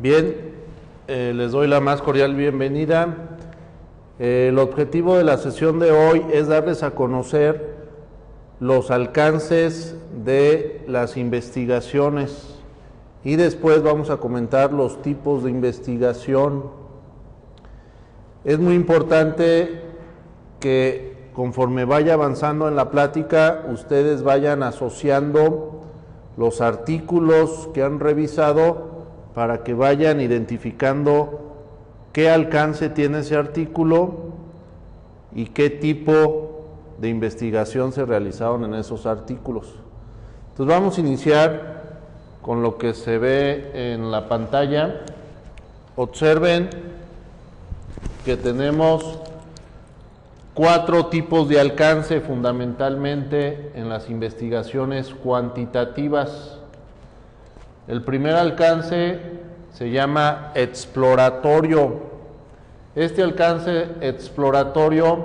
Bien, les doy la más cordial bienvenida. El objetivo de la sesión de hoy es darles a conocer los alcances de las investigaciones y después vamos a comentar los tipos de investigación. Es muy importante que conforme vaya avanzando en la plática, ustedes vayan asociando los artículos que han revisado para que vayan identificando qué alcance tiene ese artículo y qué tipo de investigación se realizaron en esos artículos. Entonces vamos a iniciar con lo que se ve en la pantalla. Observen que tenemos 4 tipos de alcance fundamentalmente en las investigaciones cuantitativas. El primer alcance se llama exploratorio. Este alcance exploratorio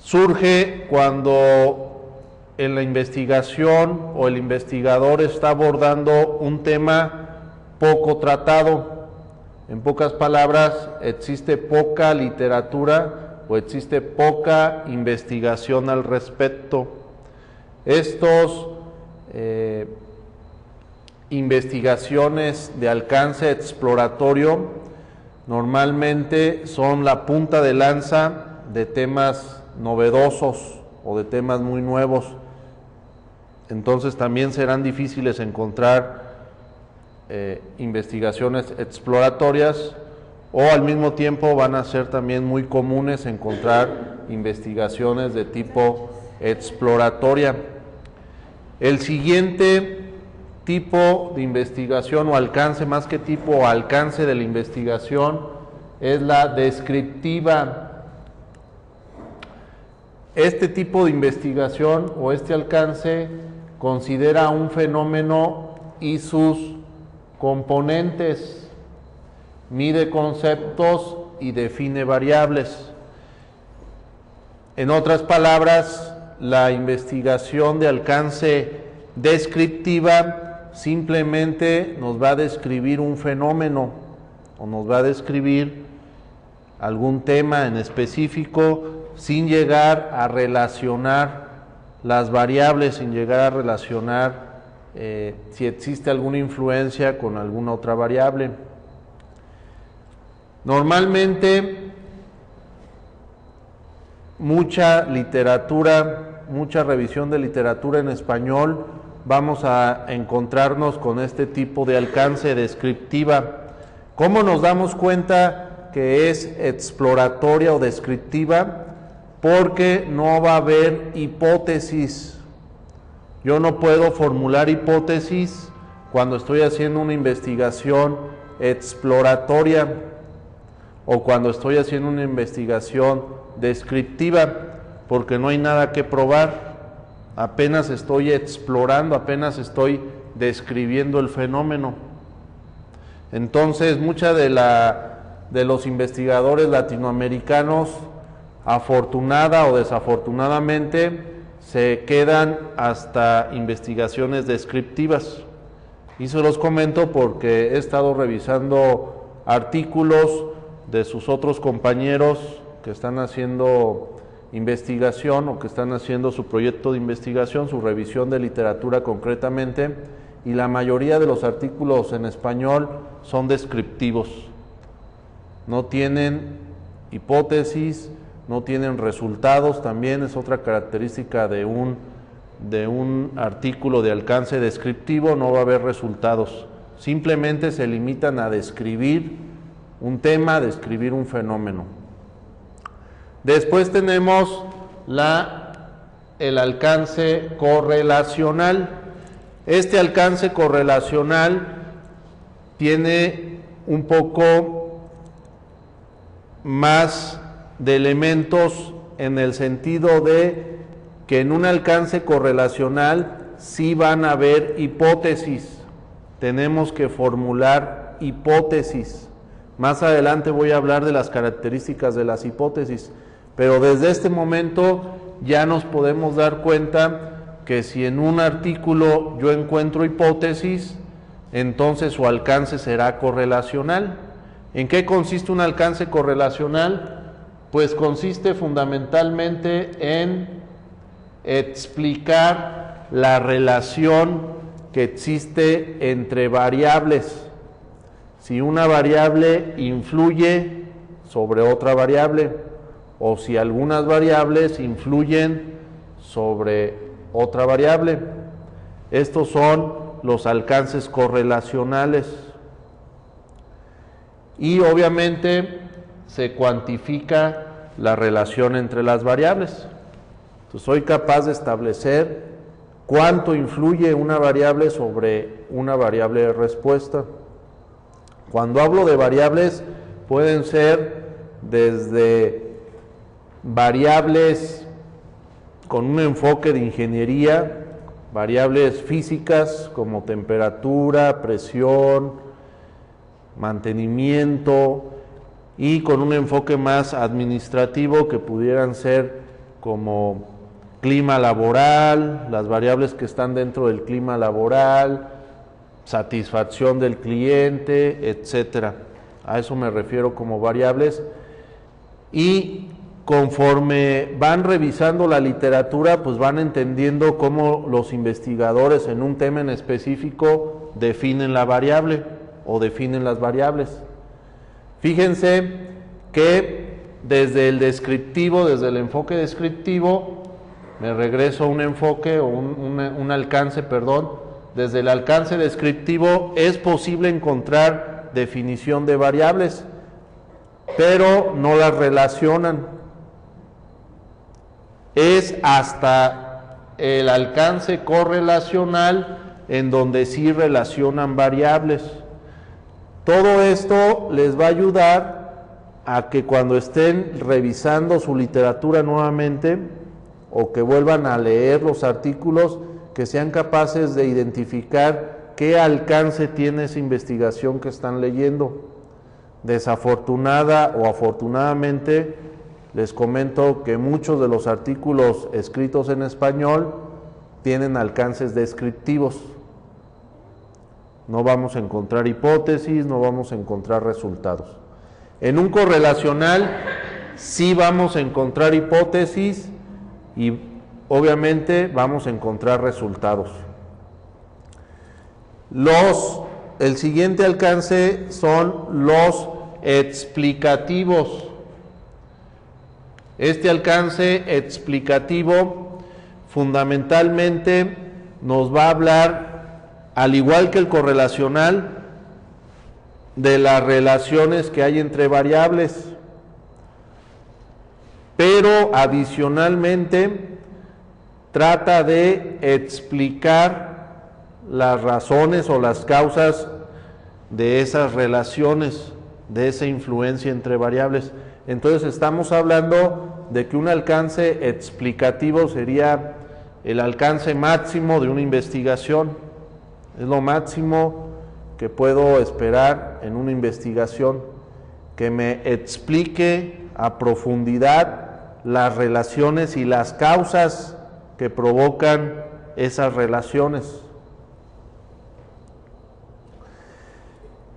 surge cuando en la investigación o el investigador está abordando un tema poco tratado. En pocas palabras, existe poca literatura o existe poca investigación al respecto. Estos investigaciones de alcance exploratorio normalmente son la punta de lanza de temas novedosos o de temas muy nuevos. Entonces también serán difíciles encontrar investigaciones exploratorias, o al mismo tiempo van a ser también muy comunes encontrar investigaciones de tipo exploratoria. El siguiente tipo de investigación o alcance, más que tipo o alcance de la investigación, es la descriptiva. Este tipo de investigación o este alcance considera un fenómeno y sus componentes, mide conceptos y define variables. En otras palabras, la investigación de alcance descriptiva simplemente nos va a describir un fenómeno o nos va a describir algún tema en específico sin llegar a relacionar las variables, sin llegar a relacionar si existe alguna influencia con alguna otra variable. Normalmente mucha literatura, mucha revisión de literatura en español, vamos a encontrarnos con este tipo de alcance descriptiva. ¿Cómo nos damos cuenta que es exploratoria o descriptiva? Porque no va a haber hipótesis. Yo no puedo formular hipótesis cuando estoy haciendo una investigación exploratoria o cuando estoy haciendo una investigación descriptiva, porque no hay nada que probar. Apenas estoy explorando, apenas estoy describiendo el fenómeno. Entonces, mucha de los investigadores latinoamericanos, afortunada o desafortunadamente, se quedan hasta investigaciones descriptivas. Y se los comento porque he estado revisando artículos de sus otros compañeros que están haciendo investigación o que están haciendo su proyecto de investigación, su revisión de literatura concretamente, y la mayoría de los artículos en español son descriptivos. No tienen hipótesis, no tienen resultados. También es otra característica de un artículo de alcance descriptivo, no va a haber resultados. Simplemente se limitan a describir un tema, a describir un fenómeno. Después tenemos el alcance correlacional. Este alcance correlacional tiene un poco más de elementos en el sentido de que en un alcance correlacional sí van a haber hipótesis. Tenemos que formular hipótesis. Más adelante voy a hablar de las características de las hipótesis. Pero desde este momento ya nos podemos dar cuenta que si en un artículo yo encuentro hipótesis, entonces su alcance será correlacional. ¿En qué consiste un alcance correlacional? Pues consiste fundamentalmente en explicar la relación que existe entre variables. Si una variable influye sobre otra variable, o si algunas variables influyen sobre otra variable. Estos son los alcances correlacionales. Y obviamente se cuantifica la relación entre las variables. Entonces, soy capaz de establecer cuánto influye una variable sobre una variable de respuesta. Cuando hablo de variables, pueden ser desde variables con un enfoque de ingeniería, variables físicas como temperatura, presión, mantenimiento, y con un enfoque más administrativo que pudieran ser como clima laboral, las variables que están dentro del clima laboral, satisfacción del cliente, etcétera. A eso me refiero como variables. Y conforme van revisando la literatura, pues van entendiendo cómo los investigadores en un tema en específico definen la variable o definen las variables. Fíjense que desde el descriptivo, desde el enfoque descriptivo, me regreso a un enfoque o un alcance, perdón. Desde el alcance descriptivo es posible encontrar definición de variables, pero no las relacionan. Es hasta el alcance correlacional en donde sí relacionan variables. Todo esto les va a ayudar a que cuando estén revisando su literatura nuevamente o que vuelvan a leer los artículos, que sean capaces de identificar qué alcance tiene esa investigación que están leyendo. Desafortunada o afortunadamente, les comento que muchos de los artículos escritos en español tienen alcances descriptivos. No vamos a encontrar hipótesis, no vamos a encontrar resultados. En un correlacional sí vamos a encontrar hipótesis y obviamente vamos a encontrar resultados. El siguiente alcance son los explicativos. Este alcance explicativo fundamentalmente nos va a hablar, al igual que el correlacional, de las relaciones que hay entre variables, pero adicionalmente trata de explicar las razones o las causas de esas relaciones, de esa influencia entre variables. Entonces estamos hablando de que un alcance explicativo sería el alcance máximo de una investigación. Es lo máximo que puedo esperar en una investigación, que me explique a profundidad las relaciones y las causas que provocan esas relaciones.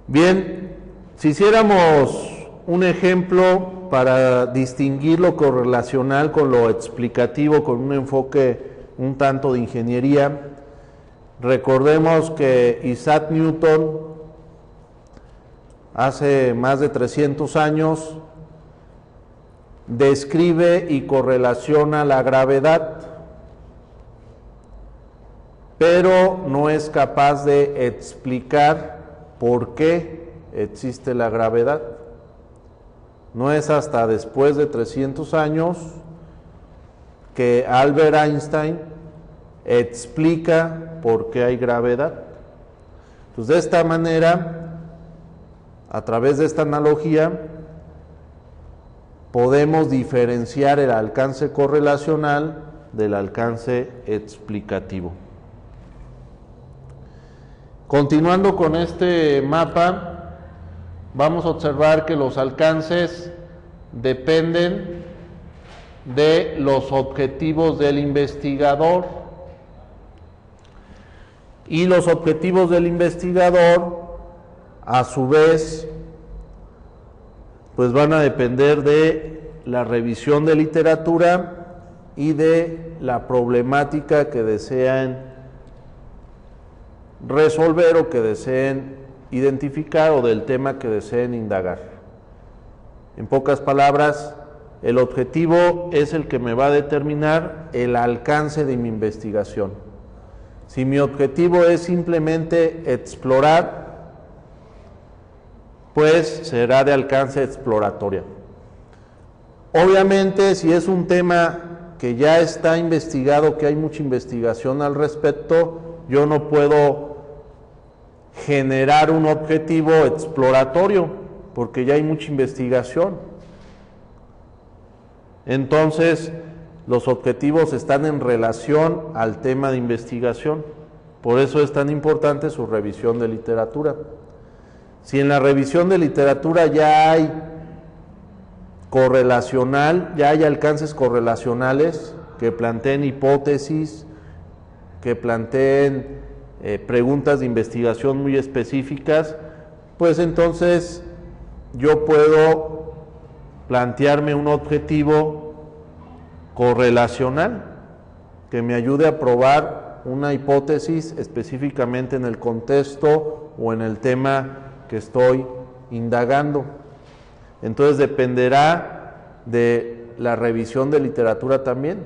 Bien, si hiciéramos un ejemplo para distinguir lo correlacional con lo explicativo, con un enfoque un tanto de ingeniería, recordemos que Isaac Newton hace más de 300 años describe y correlaciona la gravedad, pero no es capaz de explicar por qué existe la gravedad. No es hasta después de 300 años que Albert Einstein explica por qué hay gravedad. Entonces, de esta manera, a través de esta analogía, podemos diferenciar el alcance correlacional del alcance explicativo. Continuando con este mapa, vamos a observar que los alcances dependen de los objetivos del investigador. Y los objetivos del investigador, a su vez, pues van a depender de la revisión de literatura y de la problemática que deseen resolver o que deseen identificar o del tema que deseen indagar. En pocas palabras, el objetivo es el que me va a determinar el alcance de mi investigación. Si mi objetivo es simplemente explorar, pues será de alcance exploratorio. Obviamente, si es un tema que ya está investigado, que hay mucha investigación al respecto, yo no puedo generar un objetivo exploratorio, porque ya hay mucha investigación. Entonces, los objetivos están en relación al tema de investigación. Por eso es tan importante su revisión de literatura. Si en la revisión de literatura ya hay correlacional, ya hay alcances correlacionales que planteen hipótesis, que planteen preguntas de investigación muy específicas, pues entonces yo puedo plantearme un objetivo correlacional que me ayude a probar una hipótesis específicamente en el contexto o en el tema que estoy indagando. Entonces dependerá de la revisión de literatura también,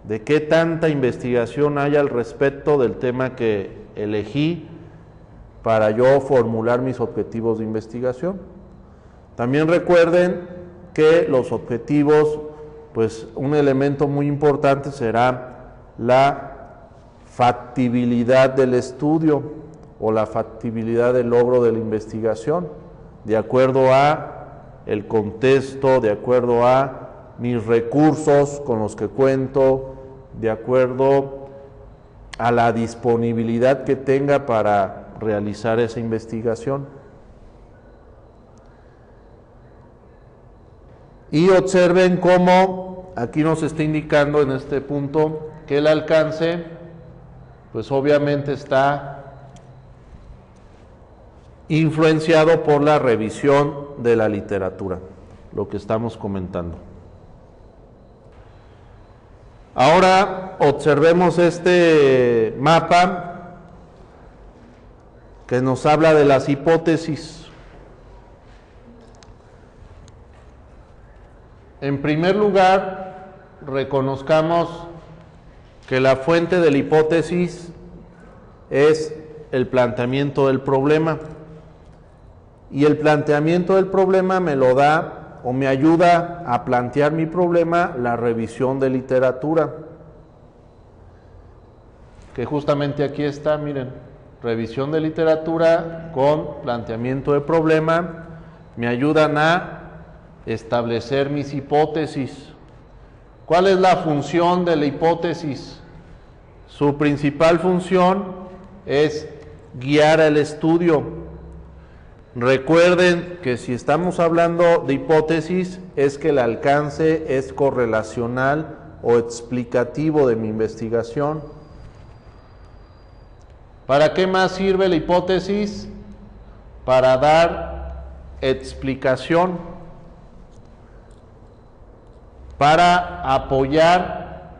de qué tanta investigación hay al respecto del tema que elegí para yo formular mis objetivos de investigación. También recuerden que los objetivos, pues un elemento muy importante será la factibilidad del estudio o la factibilidad del logro de la investigación, de acuerdo a el contexto, de acuerdo a mis recursos con los que cuento, de acuerdo a la disponibilidad que tenga para realizar esa investigación. Y observen cómo aquí nos está indicando en este punto que el alcance, pues obviamente está influenciado por la revisión de la literatura, lo que estamos comentando. Ahora observemos este mapa que nos habla de las hipótesis. En primer lugar, reconozcamos que la fuente de la hipótesis es el planteamiento del problema. Y el planteamiento del problema me lo da o me ayuda a plantear mi problema la revisión de literatura. Que justamente aquí está, miren, revisión de literatura con planteamiento de problema, me ayudan a establecer mis hipótesis. ¿Cuál es la función de la hipótesis? Su principal función es guiar el estudio. Recuerden que si estamos hablando de hipótesis, es que el alcance es correlacional o explicativo de mi investigación. ¿Para qué más sirve la hipótesis? Para dar explicación, para apoyar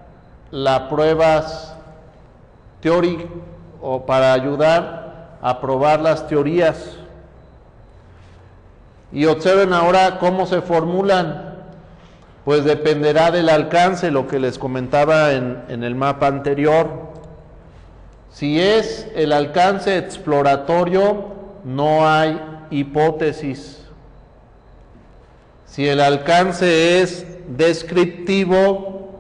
las pruebas teóricas o para ayudar a probar las teorías. Y observen ahora cómo se formulan, pues dependerá del alcance, lo que les comentaba en el mapa anterior. Si es el alcance exploratorio, no hay hipótesis. Si el alcance es descriptivo,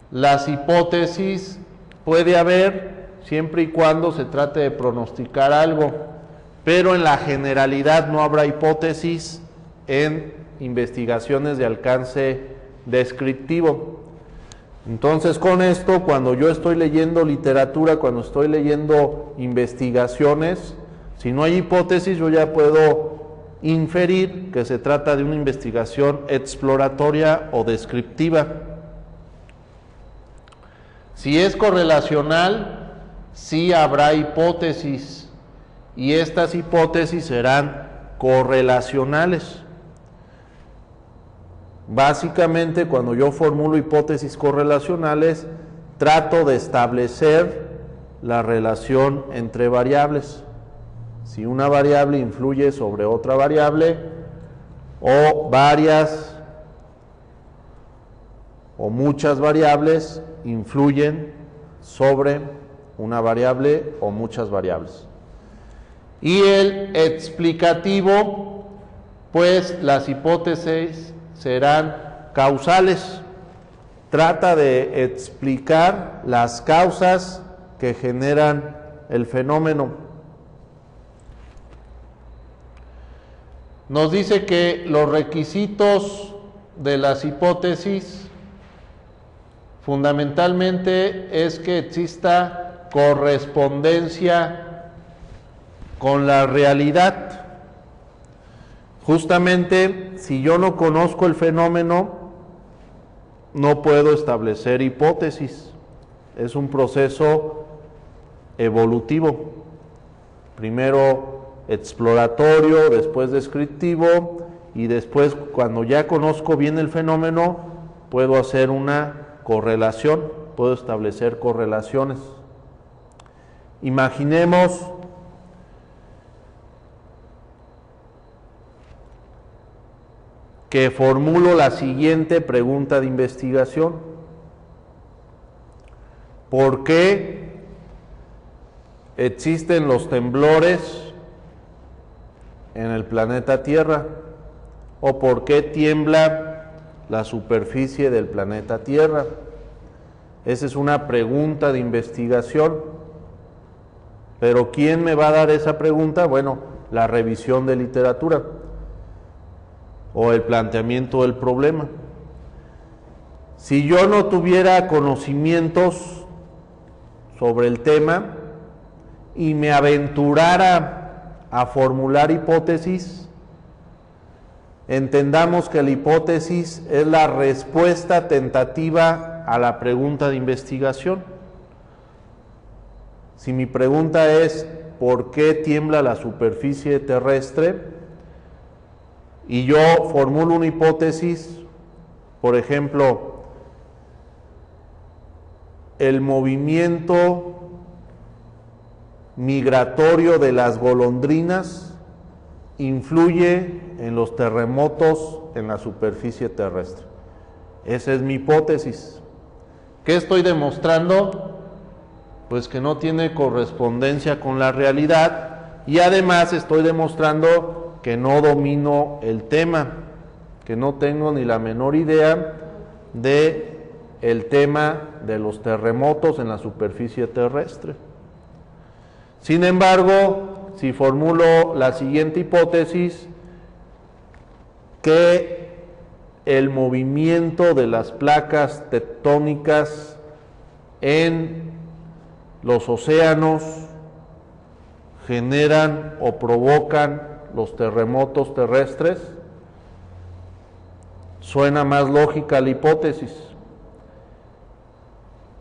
las hipótesis puede haber siempre y cuando se trate de pronosticar algo. Pero en la generalidad no habrá hipótesis en investigaciones de alcance descriptivo. Entonces, con esto, cuando yo estoy leyendo literatura, cuando estoy leyendo investigaciones, si no hay hipótesis, yo ya puedo inferir que se trata de una investigación exploratoria o descriptiva. Si es correlacional, sí habrá hipótesis, y estas hipótesis serán correlacionales. Básicamente, cuando yo formulo hipótesis correlacionales, trato de establecer la relación entre variables. Si una variable influye sobre otra variable, o varias o muchas variables influyen sobre una variable o muchas variables. Y el explicativo, pues las hipótesis serán causales. Trata de explicar las causas que generan el fenómeno. Nos dice que los requisitos de las hipótesis fundamentalmente es que exista correspondencia con la realidad. Justamente, si yo no conozco el fenómeno, no puedo establecer hipótesis. Es un proceso evolutivo. Primero exploratorio, después descriptivo, y después, cuando ya conozco bien el fenómeno, puedo hacer una correlación, puedo establecer correlaciones. Imaginemos que formulo la siguiente pregunta de investigación: ¿por qué existen los temblores en el planeta Tierra? ¿O por qué tiembla la superficie del planeta Tierra? Esa es una pregunta de investigación. Pero ¿quién me va a dar esa pregunta? Bueno, la revisión de literatura o el planteamiento del problema. Si yo no tuviera conocimientos sobre el tema y me aventurara a formular hipótesis, entendamos que la hipótesis es la respuesta tentativa a la pregunta de investigación. Si mi pregunta es ¿por qué tiembla la superficie terrestre? Y yo formulo una hipótesis, por ejemplo, el movimiento migratorio de las golondrinas influye en los terremotos en la superficie terrestre. Esa es mi hipótesis. ¿Qué estoy demostrando? Pues que no tiene correspondencia con la realidad, y además estoy demostrando que no domino el tema, que no tengo ni la menor idea de el tema de los terremotos en la superficie terrestre. Sin embargo, si formulo la siguiente hipótesis, que el movimiento de las placas tectónicas en los océanos generan o provocan los terremotos terrestres, suena más lógica la hipótesis.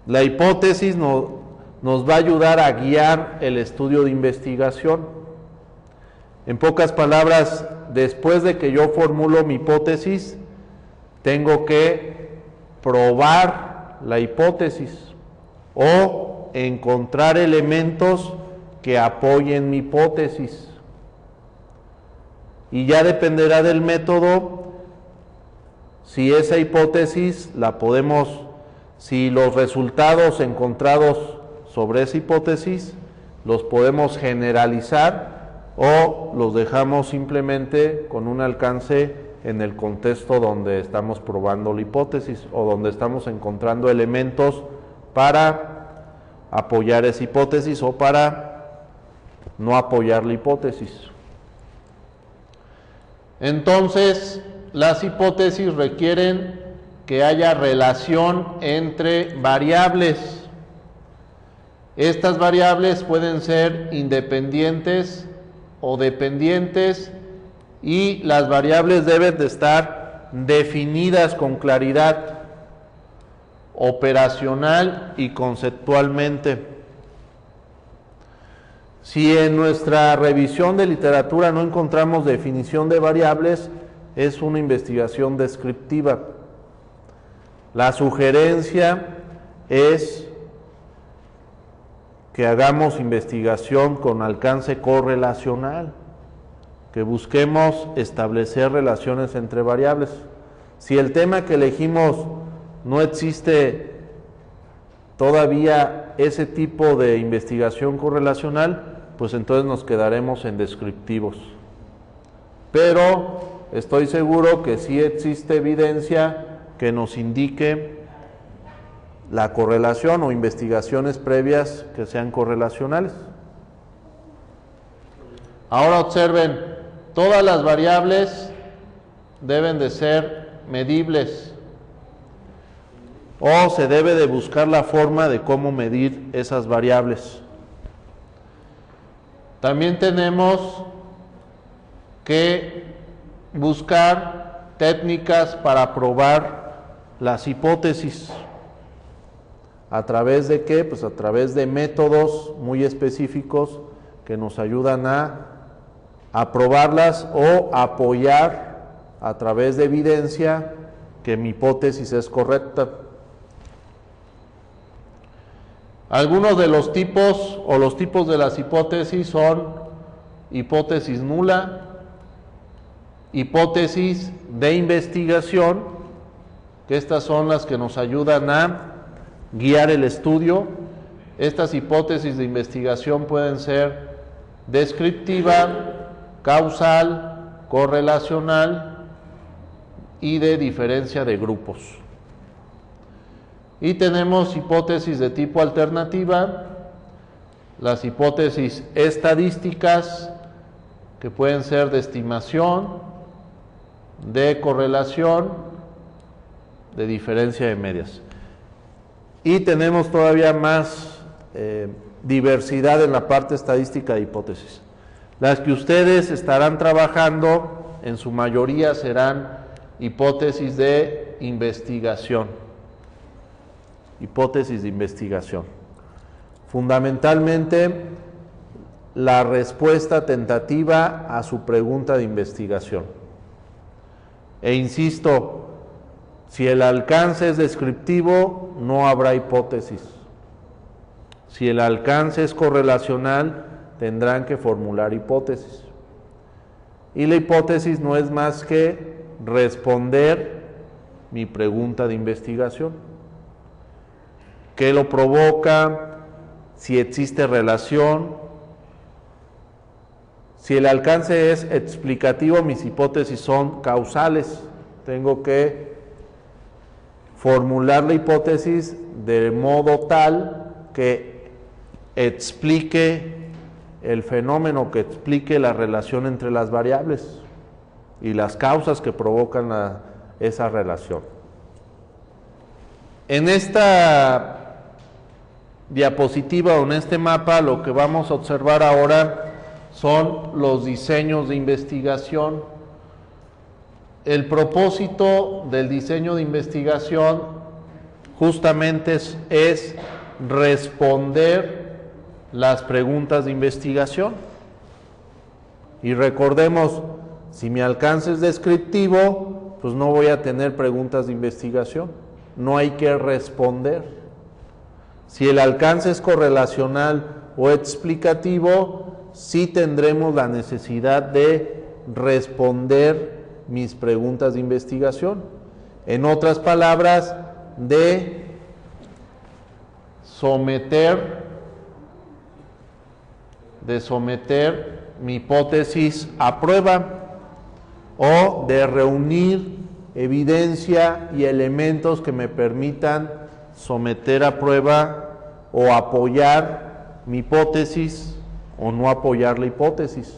La hipótesis nos va a ayudar a guiar el estudio de investigación. En pocas palabras, después de que yo formulo mi hipótesis, tengo que probar la hipótesis o encontrar elementos que apoyen mi hipótesis. Y ya dependerá del método si esa hipótesis la podemos, si los resultados encontrados sobre esa hipótesis los podemos generalizar o los dejamos simplemente con un alcance en el contexto donde estamos probando la hipótesis o donde estamos encontrando elementos para apoyar esa hipótesis o para no apoyar la hipótesis. Entonces, las hipótesis requieren que haya relación entre variables. Estas variables pueden ser independientes o dependientes, y las variables deben de estar definidas con claridad operacional y conceptualmente. Si en nuestra revisión de literatura no encontramos definición de variables, es una investigación descriptiva. La sugerencia es que hagamos investigación con alcance correlacional, que busquemos establecer relaciones entre variables. Si el tema que elegimos no existe todavía ese tipo de investigación correlacional, pues entonces nos quedaremos en descriptivos. Pero estoy seguro que sí existe evidencia que nos indique la correlación o investigaciones previas que sean correlacionales. Ahora observen, todas las variables deben de ser medibles o se debe de buscar la forma de cómo medir esas variables. También tenemos que buscar técnicas para probar las hipótesis. ¿A través de qué? Pues a través de métodos muy específicos que nos ayudan a probarlas o apoyar a través de evidencia que mi hipótesis es correcta. Algunos de los tipos o los tipos de las hipótesis son hipótesis nula, hipótesis de investigación, que estas son las que nos ayudan a guiar el estudio. Estas hipótesis de investigación pueden ser descriptiva, causal, correlacional y de diferencia de grupos. Y tenemos hipótesis de tipo alternativa, las hipótesis estadísticas, que pueden ser de estimación, de correlación, de diferencia de medias. Y tenemos todavía más diversidad en la parte estadística de hipótesis. Las que ustedes estarán trabajando, en su mayoría serán hipótesis de investigación. Hipótesis de investigación. Fundamentalmente, la respuesta tentativa a su pregunta de investigación. E insisto, si el alcance es descriptivo, no habrá hipótesis. Si el alcance es correlacional, tendrán que formular hipótesis. Y la hipótesis no es más que responder mi pregunta de investigación. ¿Qué lo provoca? Si existe relación. Si el alcance es explicativo, mis hipótesis son causales. Tengo que formular la hipótesis de modo tal que explique el fenómeno, que explique la relación entre las variables y las causas que provocan esa relación. En esta diapositiva o en este mapa, lo que vamos a observar ahora son los diseños de investigación. El propósito del diseño de investigación justamente es responder las preguntas de investigación. Y recordemos, si mi alcance es descriptivo, pues no voy a tener preguntas de investigación, no hay que responder. Si el alcance es correlacional o explicativo, sí tendremos la necesidad de responder mis preguntas de investigación. En otras palabras, de someter mi hipótesis a prueba o de reunir evidencia y elementos que me permitan someter a prueba o apoyar mi hipótesis o no apoyar la hipótesis.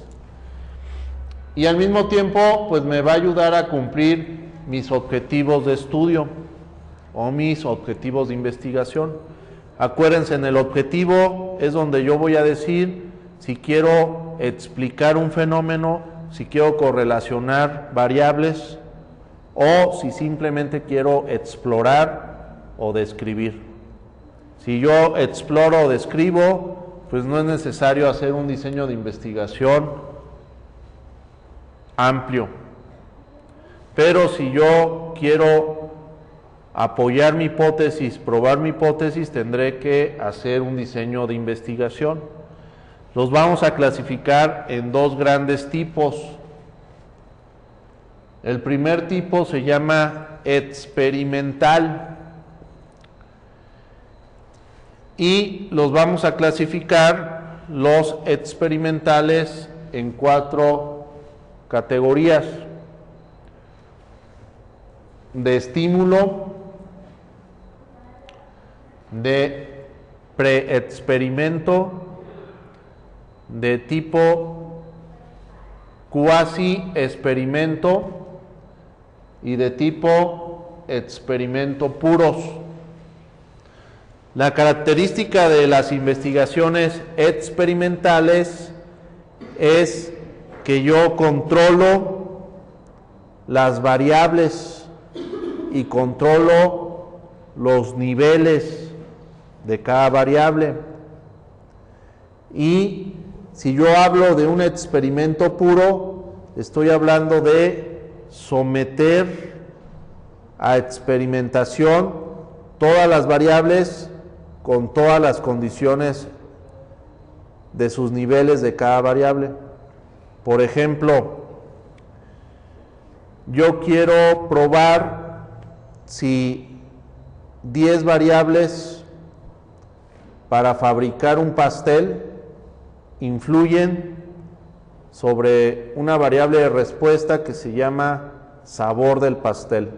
Y al mismo tiempo, pues me va a ayudar a cumplir mis objetivos de estudio o mis objetivos de investigación. Acuérdense, en el objetivo es donde yo voy a decir si quiero explicar un fenómeno, si quiero correlacionar variables o si simplemente quiero explorar o describir. Si yo exploro o describo, pues no es necesario hacer un diseño de investigación amplio. Pero si yo quiero apoyar mi hipótesis, probar mi hipótesis, tendré que hacer un diseño de investigación. Los vamos a clasificar en dos grandes tipos. El primer tipo se llama experimental y los vamos a clasificar los experimentales en 4 categorías: de estímulo, de preexperimento, de tipo cuasi experimento y de tipo experimento puros. La característica de las investigaciones experimentales es que yo controlo las variables y controlo los niveles de cada variable. Y si yo hablo de un experimento puro, estoy hablando de someter a experimentación todas las variables con todas las condiciones de sus niveles de cada variable. Por ejemplo, yo quiero probar si 10 variables para fabricar un pastel influyen sobre una variable de respuesta que se llama sabor del pastel.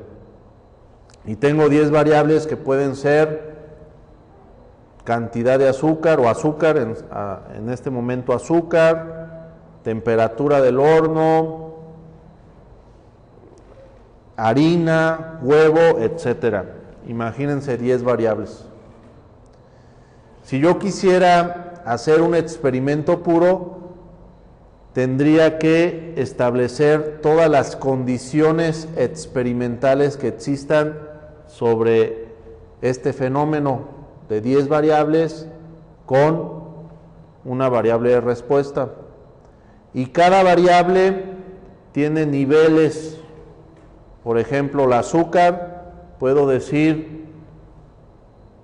Y tengo 10 variables que pueden ser cantidad de azúcar o azúcar, en este momento azúcar, temperatura del horno, harina, huevo, etcétera. Imagínense 10 variables. Si yo quisiera hacer un experimento puro, tendría que establecer todas las condiciones experimentales que existan sobre este fenómeno de 10 variables con una variable de respuesta. Y cada variable tiene niveles. Por ejemplo, el azúcar, puedo decir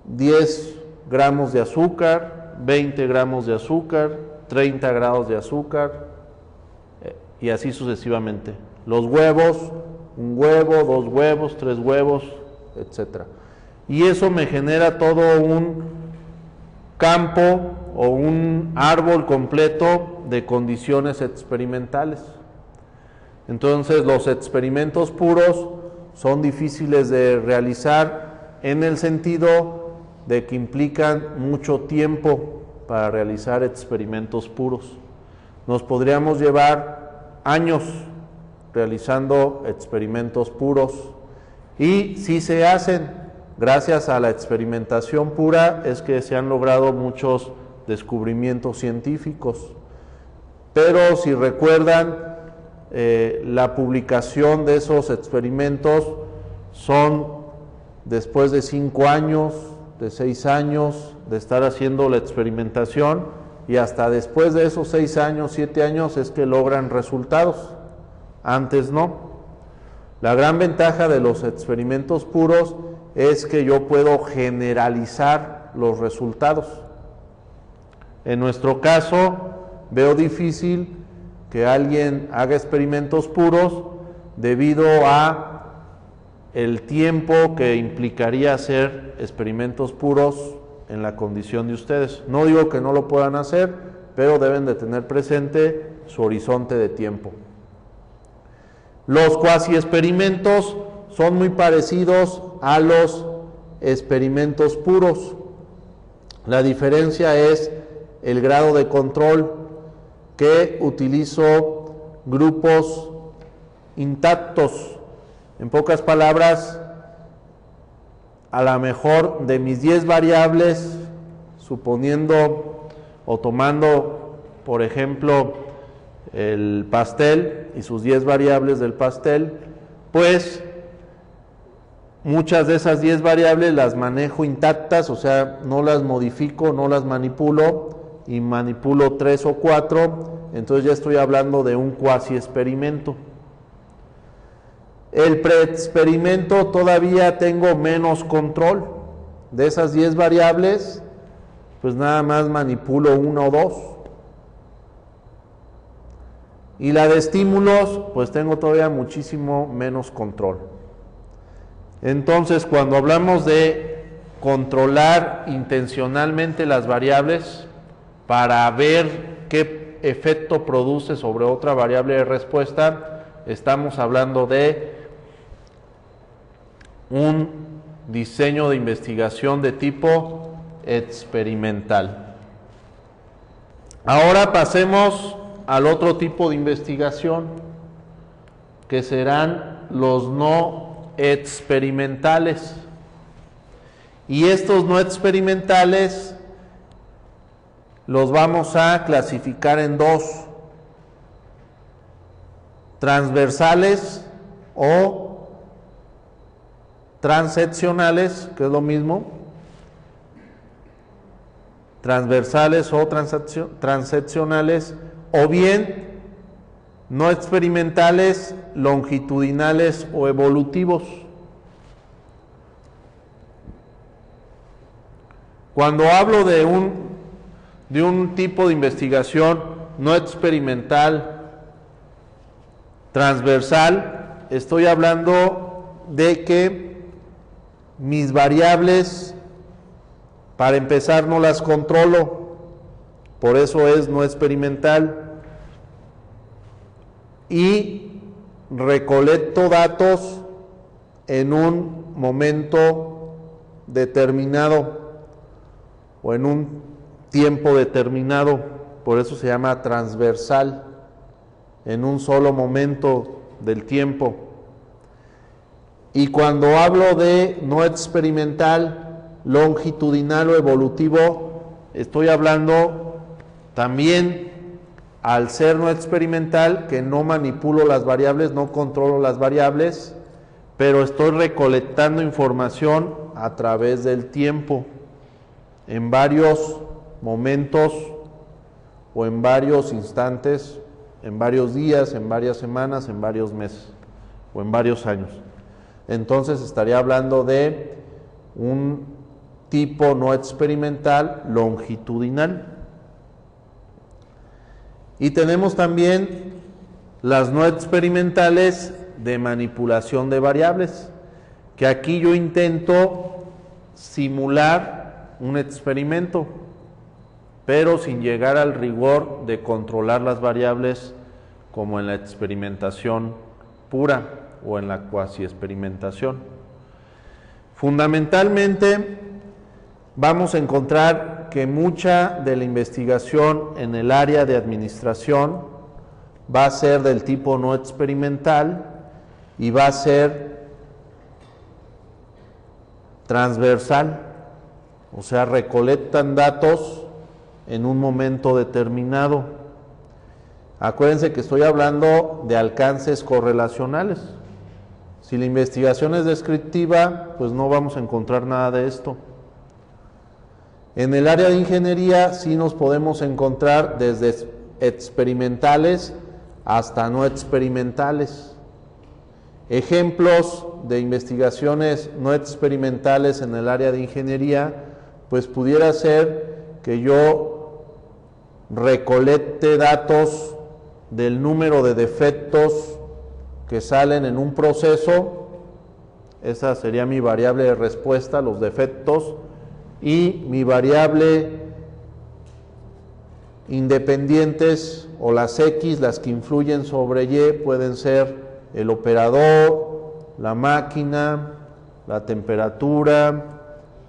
10 gramos de azúcar, 20 gramos de azúcar, 30 grados de azúcar, y así sucesivamente. Los huevos, un huevo, 2 huevos, 3 huevos, etc. Y eso me genera todo un campo o un árbol completo de condiciones experimentales. Entonces, los experimentos puros son difíciles de realizar en el sentido de que implican mucho tiempo para realizar experimentos puros. Nos podríamos llevar años realizando experimentos puros, y si se hacen, gracias a la experimentación pura es que se han logrado muchos descubrimientos científicos. Pero si recuerdan, la publicación de esos experimentos son después de 5 años, de 6 años de estar haciendo la experimentación, y hasta después de esos 6 años, 7 años es que logran resultados. Antes no. La gran ventaja de los experimentos puros es que yo puedo generalizar los resultados. En nuestro caso, veo difícil que alguien haga experimentos puros debido a el tiempo que implicaría hacer experimentos puros en la condición de ustedes. No digo que no lo puedan hacer, pero deben de tener presente su horizonte de tiempo. Los cuasi experimentos son muy parecidos a los experimentos puros. La diferencia es el grado de control, que utilizo grupos intactos. En pocas palabras, a lo mejor de mis 10 variables, suponiendo o tomando, por ejemplo, el pastel y sus 10 variables del pastel, pues muchas de esas 10 variables las manejo intactas, o sea, no las modifico, no las manipulo, y manipulo 3 o 4, entonces ya estoy hablando de un cuasi experimento. El preexperimento todavía tengo menos control. De esas 10 variables, pues nada más manipulo 1 o 2. Y la de estímulos, pues tengo todavía muchísimo menos control. Entonces, cuando hablamos de controlar intencionalmente las variables para ver qué efecto produce sobre otra variable de respuesta, estamos hablando de un diseño de investigación de tipo experimental. Ahora pasemos al otro tipo de investigación, que serán los no experimentales. Y estos no experimentales los vamos a clasificar en dos: transversales o transeccionales, que es lo mismo, transversales o transeccionales, o bien no experimentales, longitudinales o evolutivos. Cuando hablo de un tipo de investigación no experimental transversal, estoy hablando de que mis variables, para empezar, no las controlo, por eso es no experimental, y recolecto datos en un momento determinado o en un tiempo determinado, por eso se llama transversal, en un solo momento del tiempo. Y cuando hablo de no experimental, longitudinal o evolutivo, estoy hablando también, al ser no experimental, que no manipulo las variables, no controlo las variables, pero estoy recolectando información a través del tiempo, en varios momentos o en varios instantes, en varios días, en varias semanas, en varios meses o en varios años. Entonces estaría hablando de un tipo no experimental longitudinal. Y tenemos también las no experimentales de manipulación de variables, que aquí yo intento simular un experimento, pero sin llegar al rigor de controlar las variables como en la experimentación pura o en la cuasi experimentación. Fundamentalmente vamos a encontrar que mucha de la investigación en el área de administración va a ser del tipo no experimental y va a ser transversal, o sea, recolectan datos en un momento determinado. Acuérdense que estoy hablando de alcances correlacionales. Si la investigación es descriptiva, pues no vamos a encontrar nada de esto. En el área de ingeniería sí nos podemos encontrar desde experimentales hasta no experimentales. Ejemplos de investigaciones no experimentales en el área de ingeniería, pues pudiera ser que yo recolecte datos del número de defectos que salen en un proceso, esa sería mi variable de respuesta, los defectos, y mi variable independientes o las X, las que influyen sobre Y, pueden ser el operador, la máquina, la temperatura,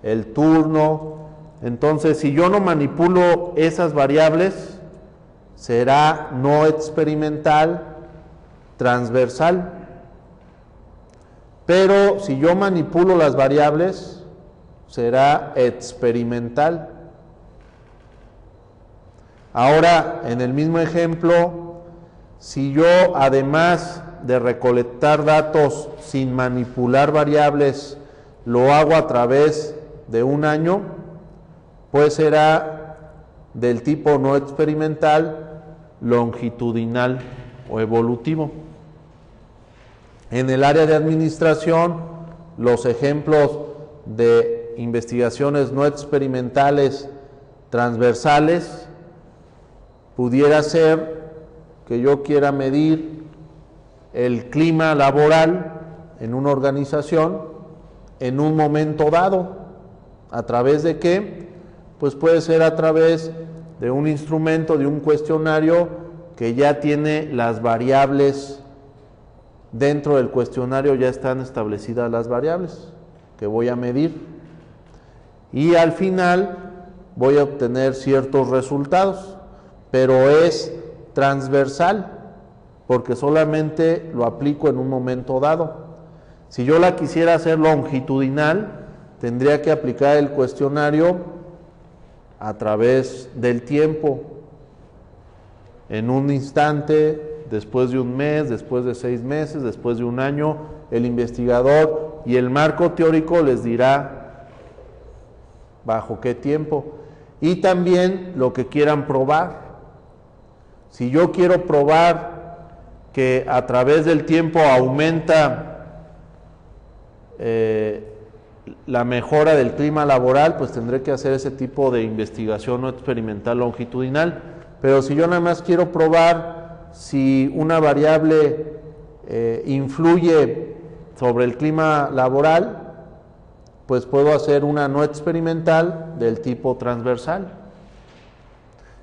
el turno. Entonces, si yo no manipulo esas variables, será no experimental, transversal. Pero si yo manipulo las variables, será experimental. Ahora, en el mismo ejemplo, si yo, además de recolectar datos sin manipular variables, lo hago a través de un año, pues será del tipo no experimental, longitudinal o evolutivo. En el área de administración, los ejemplos de investigaciones no experimentales transversales pudiera ser que yo quiera medir el clima laboral en una organización en un momento dado. ¿A través de qué? Pues puede ser a través de un instrumento, de un cuestionario que ya tiene las variables. Dentro del cuestionario ya están establecidas las variables que voy a medir y al final voy a obtener ciertos resultados, pero es transversal porque solamente lo aplico en un momento dado. Si yo la quisiera hacer longitudinal, tendría que aplicar el cuestionario a través del tiempo, en un instante, después de un mes, después de 6 meses, después de un año, el investigador y el marco teórico les dirá bajo qué tiempo y también lo que quieran probar. Si yo quiero probar que a través del tiempo aumenta la mejora del clima laboral, pues tendré que hacer ese tipo de investigación no experimental longitudinal. Pero si yo nada más quiero probar si una variable influye sobre el clima laboral, pues puedo hacer una no experimental del tipo transversal.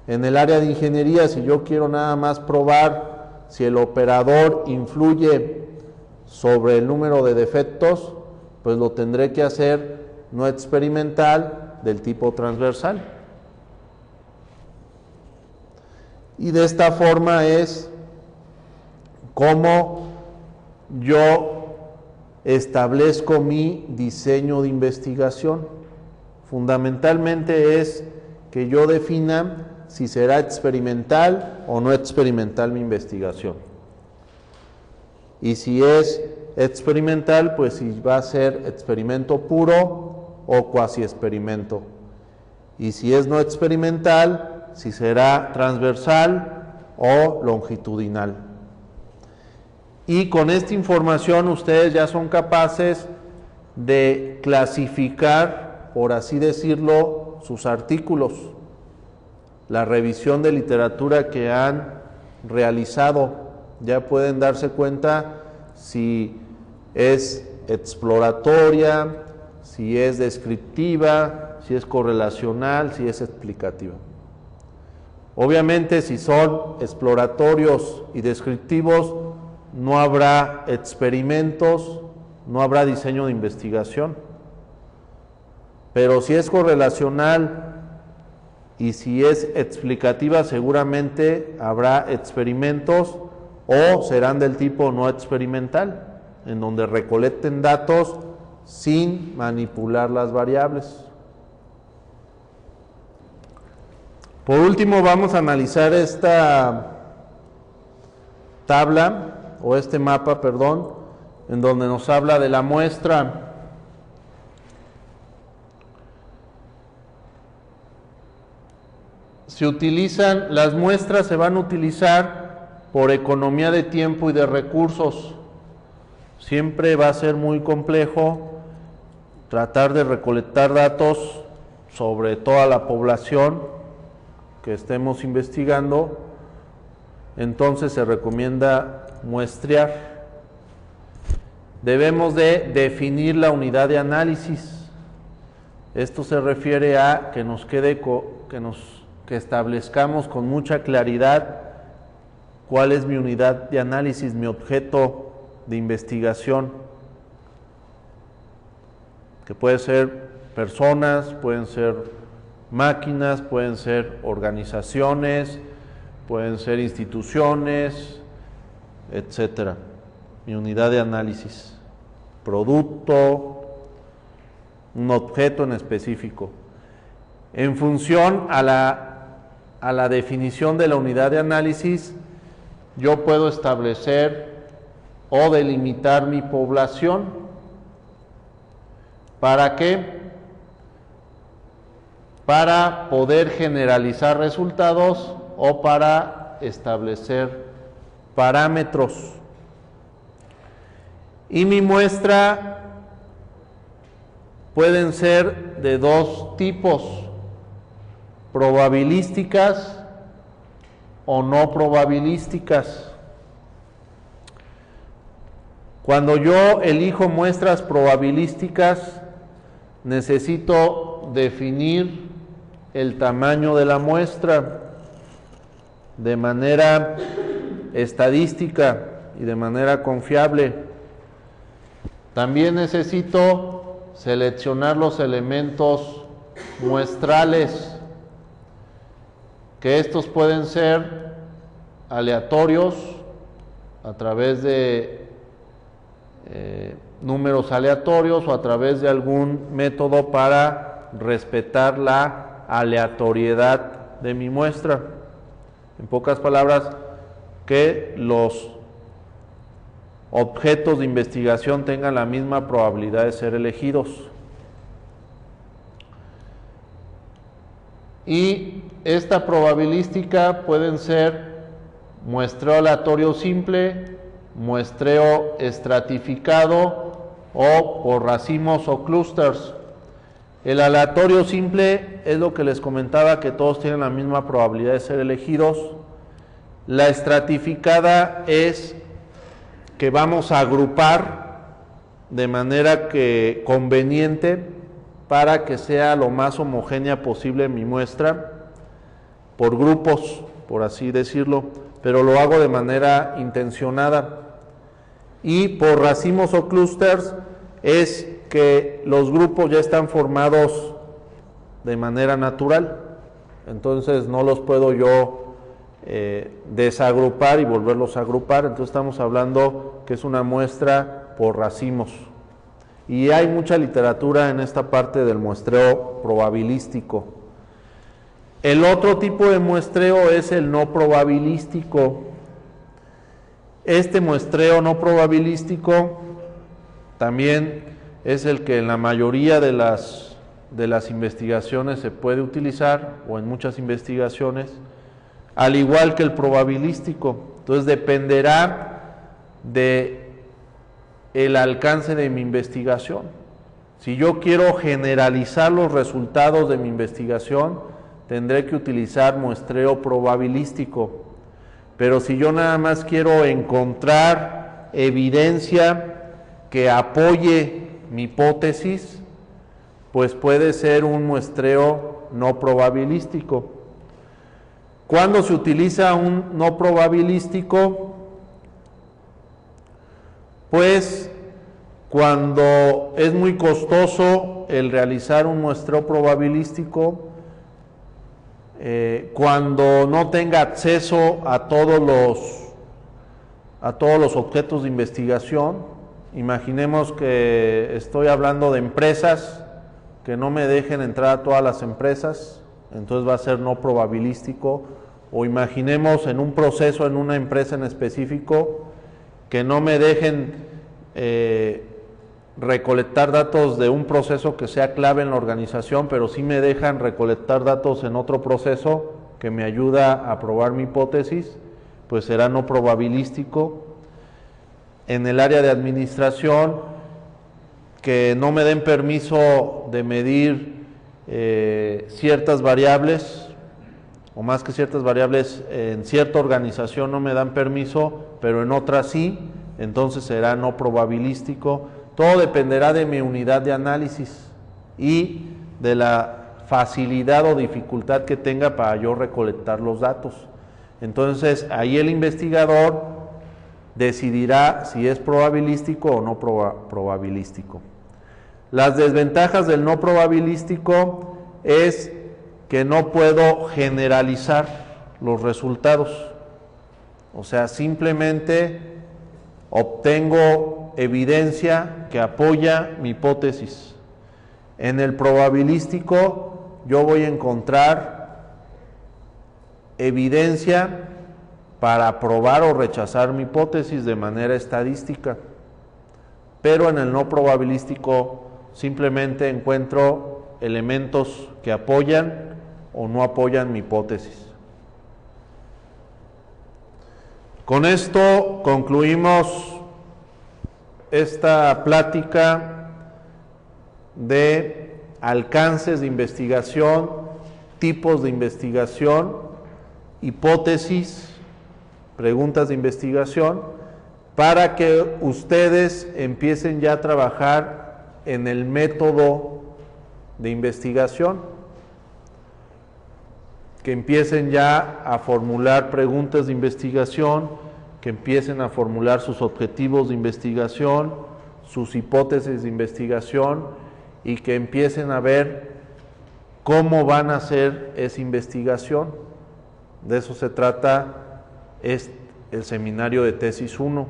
En el área de ingeniería, si yo quiero nada más probar si el operador influye sobre el número de defectos, pues lo tendré que hacer no experimental del tipo transversal. Y de esta forma es como yo establezco mi diseño de investigación. Fundamentalmente es que yo defina si será experimental o no experimental mi investigación. Y si es experimental, pues si va a ser experimento puro o cuasi experimento. Y si es no experimental, si será transversal o longitudinal. Y con esta información ustedes ya son capaces de clasificar, por así decirlo, sus artículos, la revisión de literatura que han realizado. Ya pueden darse cuenta si es exploratoria, si es descriptiva, si es correlacional, si es explicativa. Obviamente, si son exploratorios y descriptivos, no habrá experimentos, no habrá diseño de investigación. Pero si es correlacional y si es explicativa, seguramente habrá experimentos o serán del tipo no experimental, en donde recolecten datos sin manipular las variables. Por último, vamos a analizar esta tabla, o este mapa, perdón, en donde nos habla de la muestra. Se utilizan, las muestras se van a utilizar por economía de tiempo y de recursos. Siempre va a ser muy complejo tratar de recolectar datos sobre toda la población que estemos investigando, entonces se recomienda muestrear. Debemos de definir la unidad de análisis. Esto se refiere a que nos quede, que establezcamos con mucha claridad cuál es mi unidad de análisis, mi objeto de investigación, que puede ser personas, pueden ser máquinas, pueden ser organizaciones, pueden ser instituciones, etcétera. Mi unidad de análisis, producto, un objeto en específico. En función a la definición de la unidad de análisis, yo puedo establecer o delimitar mi población. ¿Para qué? para poder generalizar resultados o para establecer parámetros. Y mi muestra pueden ser de dos tipos: probabilísticas o no probabilísticas. Cuando yo elijo muestras probabilísticas, necesito definir el tamaño de la muestra de manera estadística y de manera confiable. También necesito seleccionar los elementos muestrales, que estos pueden ser aleatorios a través de números aleatorios o a través de algún método para respetar la aleatoriedad de mi muestra. En pocas palabras, que los objetos de investigación tengan la misma probabilidad de ser elegidos. Y esta probabilística pueden ser muestreo aleatorio simple, muestreo estratificado o por racimos o clústeres. El aleatorio simple es lo que les comentaba, que todos tienen la misma probabilidad de ser elegidos. La estratificada es que vamos a agrupar de manera que conveniente para que sea lo más homogénea posible mi muestra, por grupos, por así decirlo, pero lo hago de manera intencionada. Y por racimos o clústeres es que los grupos ya están formados de manera natural, entonces no los puedo yo desagrupar y volverlos a agrupar. Entonces estamos hablando que es una muestra por racimos, y hay mucha literatura en esta parte del muestreo probabilístico. El otro tipo de muestreo es el no probabilístico. Este muestreo no probabilístico también es el que en la mayoría de las investigaciones se puede utilizar, o en muchas investigaciones, al igual que el probabilístico. Entonces dependerá de el alcance de mi investigación. Si yo quiero generalizar los resultados de mi investigación, tendré que utilizar muestreo probabilístico. Pero si yo nada más quiero encontrar evidencia que apoye mi hipótesis, pues puede ser un muestreo no probabilístico. ¿Cuándo se utiliza un no probabilístico? Pues cuando es muy costoso el realizar un muestreo probabilístico, cuando no tenga acceso a todos los objetos de investigación. Imaginemos que estoy hablando de empresas, que no me dejen entrar a todas las empresas, entonces va a ser no probabilístico. O imaginemos en un proceso en una empresa en específico, que no me dejen recolectar datos de un proceso que sea clave en la organización, pero sí me dejan recolectar datos en otro proceso que me ayuda a probar mi hipótesis, pues será no probabilístico. En el área de administración, que no me den permiso de medir ciertas variables, o más que ciertas variables, en cierta organización no me dan permiso, pero en otra sí, entonces será no probabilístico. Todo dependerá de mi unidad de análisis y de la facilidad o dificultad que tenga para yo recolectar los datos. Entonces ahí el investigador decidirá si es probabilístico o no probabilístico. Las desventajas del no probabilístico es que no puedo generalizar los resultados. O sea, simplemente obtengo evidencia que apoya mi hipótesis. En el probabilístico yo voy a encontrar evidencia para probar o rechazar mi hipótesis de manera estadística, pero en el no probabilístico simplemente encuentro elementos que apoyan o no apoyan mi hipótesis. Con esto concluimos esta plática de alcances de investigación, tipos de investigación, hipótesis, preguntas de investigación, para que ustedes empiecen ya a trabajar en el método de investigación, que empiecen ya a formular preguntas de investigación, que empiecen a formular sus objetivos de investigación, sus hipótesis de investigación, y que empiecen a ver cómo van a hacer esa investigación. De eso se trata el seminario de tesis 1.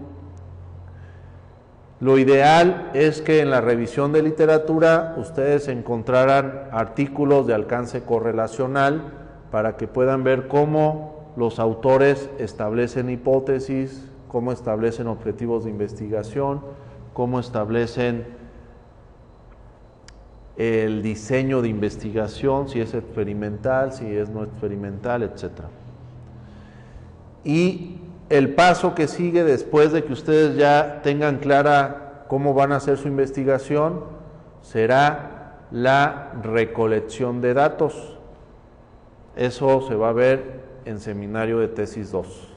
Lo ideal es que en la revisión de literatura ustedes encontraran artículos de alcance correlacional para que puedan ver cómo los autores establecen hipótesis, cómo establecen objetivos de investigación, cómo establecen el diseño de investigación, si es experimental, si es no experimental, etc. Y el paso que sigue después de que ustedes ya tengan clara cómo van a hacer su investigación será la recolección de datos. Eso se va a ver en seminario de tesis 2.